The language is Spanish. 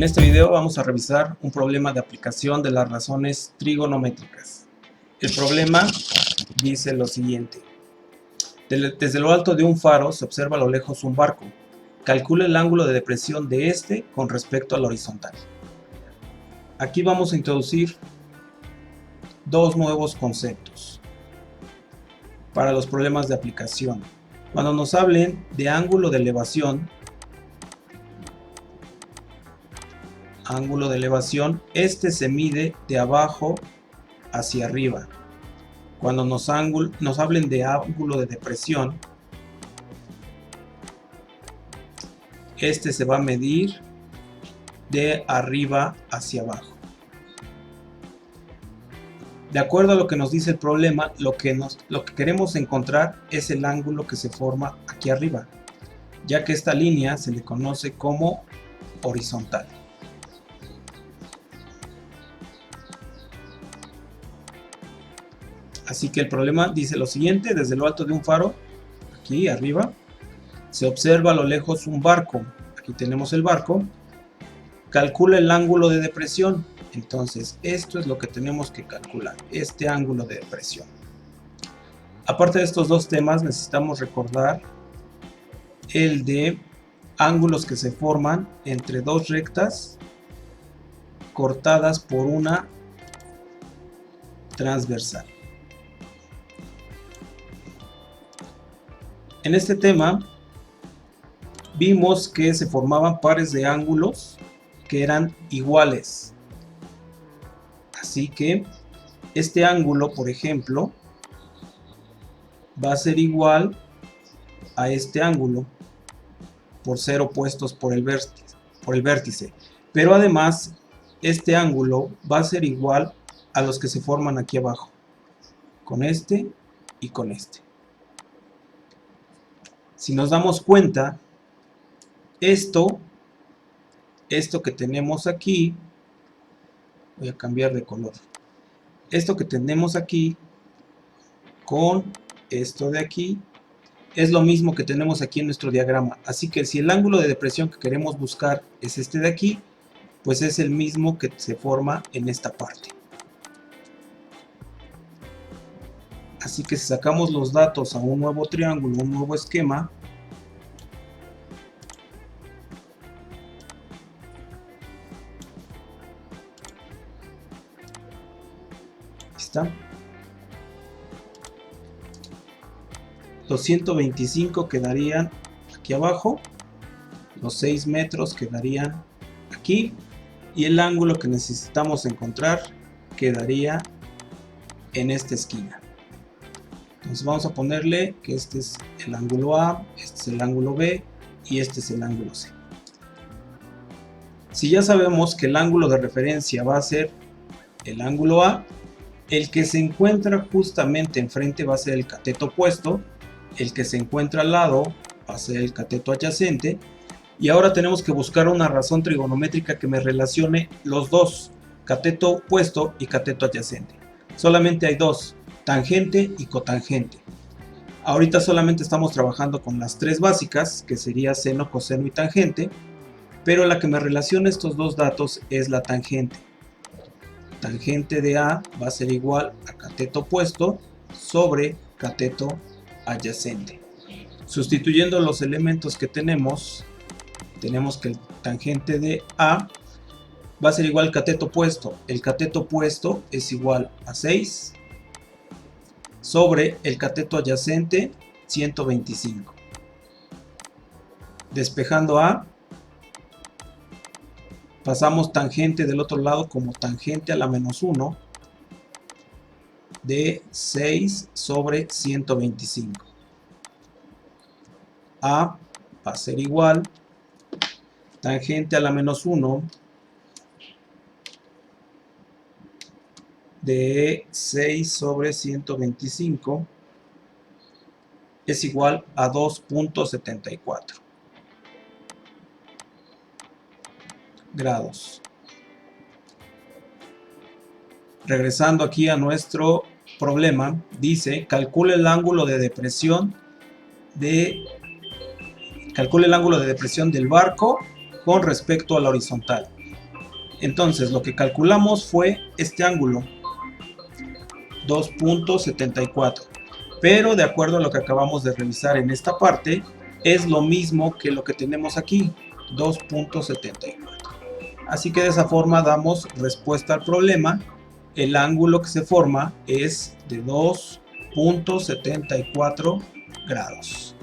En este video vamos a revisar un problema de aplicación de las razones trigonométricas. El problema dice lo siguiente. Desde lo alto de un faro se observa a lo lejos un barco. Calcula el ángulo de depresión de este con respecto a la horizontal. Aquí vamos a introducir dos nuevos conceptos para los problemas de aplicación. Cuando nos hablen de ángulo de elevación, este se mide de abajo hacia arriba. Cuando nos hablen de ángulo de depresión, este se va a medir de arriba hacia abajo. De acuerdo a lo que nos dice el problema, lo que queremos encontrar es el ángulo que se forma aquí arriba, ya que esta línea se le conoce como horizontal. Así que el problema dice lo siguiente: desde lo alto de un faro, aquí arriba, se observa a lo lejos un barco. Aquí tenemos el barco. Calcula el ángulo de depresión. Entonces, esto es lo que tenemos que calcular, este ángulo de depresión. Aparte de estos dos temas, necesitamos recordar el de ángulos que se forman entre dos rectas cortadas por una transversal. En este tema vimos que se formaban pares de ángulos que eran iguales. Así que este ángulo, por ejemplo, va a ser igual a este ángulo por ser opuestos por el vértice. Pero además, este ángulo va a ser igual a los que se forman aquí abajo, con este y con este. Si nos damos cuenta, esto que tenemos aquí, voy a cambiar de color, esto que tenemos aquí con esto de aquí es lo mismo que tenemos aquí en nuestro diagrama. Así que si el ángulo de depresión que queremos buscar es este de aquí, pues es el mismo que se forma en esta parte. Así que si sacamos los datos a un nuevo triángulo, un nuevo esquema, está. Los 125 quedarían aquí abajo, los 6 metros quedarían aquí y el ángulo que necesitamos encontrar quedaría en esta esquina. Entonces vamos a ponerle que este es el ángulo A, este es el ángulo B y este es el ángulo C. Si ya sabemos que el ángulo de referencia va a ser el ángulo A, el que se encuentra justamente enfrente va a ser el cateto opuesto, el que se encuentra al lado va a ser el cateto adyacente, y ahora tenemos que buscar una razón trigonométrica que me relacione los dos, cateto opuesto y cateto adyacente. Solamente hay dos, tangente y cotangente. Ahorita solamente estamos trabajando con las tres básicas, que sería seno, coseno y tangente, pero la que me relaciona estos dos datos es la tangente. Tangente de A va a ser igual a cateto opuesto sobre cateto adyacente. Sustituyendo los elementos que tenemos que el tangente de A va a ser igual al cateto opuesto. El cateto opuesto es igual a 6 sobre el cateto adyacente 125. Despejando A, pasamos tangente del otro lado como tangente a la menos 1 de 6 sobre 125. A va a ser igual tangente a la menos 1 de 6 sobre 125 es igual a 2.74 grados. Regresando aquí a nuestro problema, dice: calcula el ángulo de depresión del barco con respecto a la horizontal. Entonces lo que calculamos fue este ángulo, 2.74. Pero de acuerdo a lo que acabamos de revisar en esta parte, es lo mismo que lo que tenemos aquí, 2.74. Así que de esa forma damos respuesta al problema. El ángulo que se forma es de 2.74 grados.